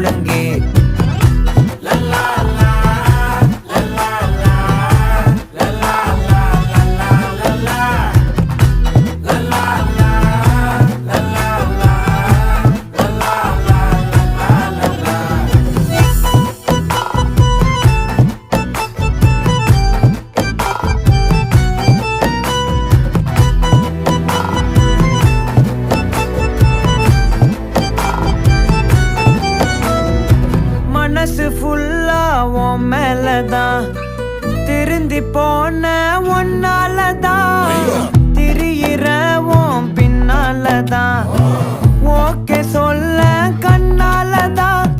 ஒழுங்கே. மனசு ஃபுல்லா உன் மேலதான், திருந்தி போன ஒன்னாலதான், திரியிற உன் பின்னாலதான், ஓகே சொல்ல கண்ணாலதான்,